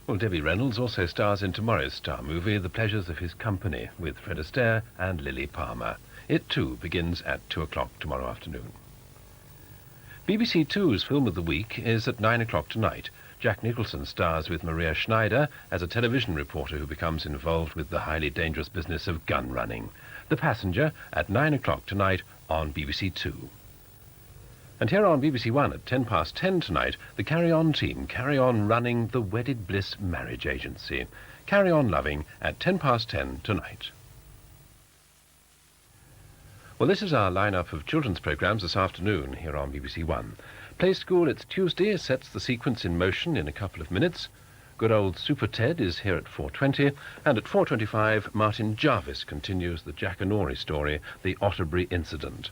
Well, Debbie Reynolds also stars in tomorrow's star movie, The Pleasures of His Company, with Fred Astaire and Lily Palmer. It, too, begins at 2 o'clock tomorrow afternoon. BBC 2's Film of the Week is at 9 o'clock tonight. Jack Nicholson stars with Maria Schneider as a television reporter who becomes involved with the highly dangerous business of gun running. The Passenger at 9 o'clock tonight on BBC 2. And here on BBC1 at 10:10 tonight, the Carry On team carry on running the Wedded Bliss Marriage Agency. Carry On Loving at 10:10 tonight. Well, this is our lineup of children's programmes this afternoon here on BBC1. Play School, it's Tuesday, sets the sequence in motion in a couple of minutes. Good old Super Ted is here at 4:20, and at 4:25, Martin Jarvis continues the Jackanory story, The Otterbury Incident.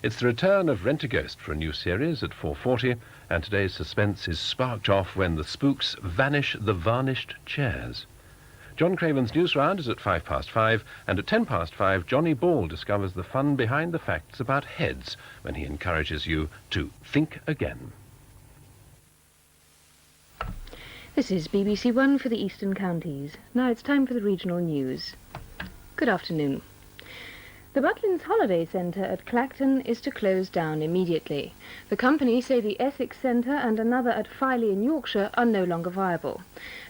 It's the return of Rent-A-Ghost for a new series at 4:40, and today's suspense is sparked off when the spooks vanish the varnished chairs. John Craven's News Round is at 5:05, and at 10:05, Johnny Ball discovers the fun behind the facts about heads when he encourages you to think again. This is BBC1 for the Eastern Counties. Now it's time for the regional news. Good afternoon. The Butlins Holiday Centre at Clacton is to close down immediately. The company say the Essex Centre and another at Filey in Yorkshire are no longer viable.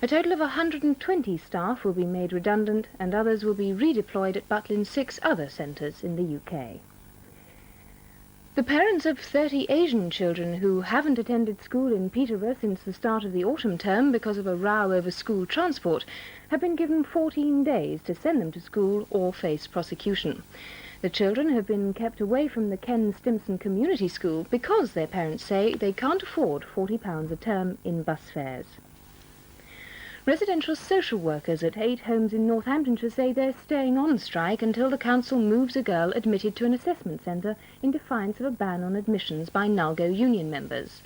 A total of 120 staff will be made redundant and others will be redeployed at Butlins' 6 other centres in the UK. The parents of 30 Asian children who haven't attended school in Peterborough since the start of the autumn term because of a row over school transport have been given 14 days to send them to school or face prosecution. The children have been kept away from the Ken Stimson Community School because their parents say they can't afford £40 a term in bus fares. Residential social workers at 8 homes in Northamptonshire say they're staying on strike until the council moves a girl admitted to an assessment centre in defiance of a ban on admissions by Nalgo union members.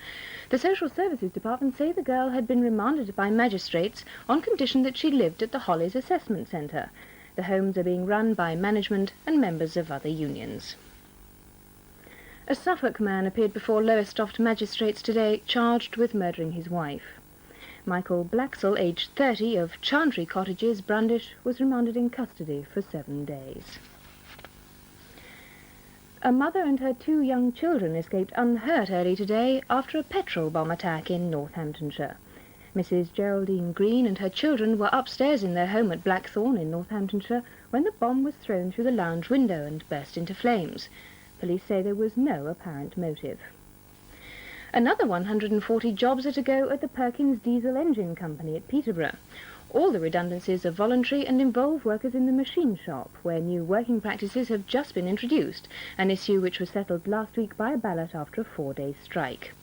The Social Services Department say the girl had been remanded by magistrates on condition that she lived at the Hollies Assessment Centre. The homes are being run by management and members of other unions. A Suffolk man appeared before Lowestoft magistrates today charged with murdering his wife. Michael Blaxall, aged 30, of Chantry Cottages, Brandish, was remanded in custody for 7 days. A mother and her 2 young children escaped unhurt early today after a petrol bomb attack in Northamptonshire. Mrs. Geraldine Green and her children were upstairs in their home at Blackthorn in Northamptonshire when the bomb was thrown through the lounge window and burst into flames. Police say there was no apparent motive. Another 140 jobs are to go at the Perkins Diesel Engine Company at Peterborough. All the redundancies are voluntary and involve workers in the machine shop, where new working practices have just been introduced, an issue which was settled last week by a ballot after a 4-day strike.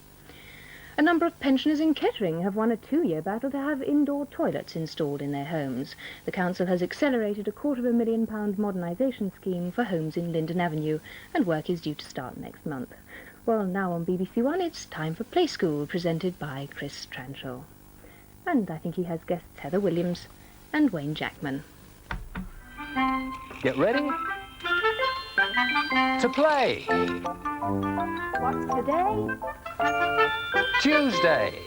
A number of pensioners in Kettering have won a 2-year battle to have indoor toilets installed in their homes. The council has accelerated a £250,000 modernisation scheme for homes in Linden Avenue, and work is due to start next month. Well, now on BBC1, it's time for Play School, presented by Chris Transhaw. And I think he has guests Heather Williams and Wayne Jackman. Get ready to play. What's today? Tuesday.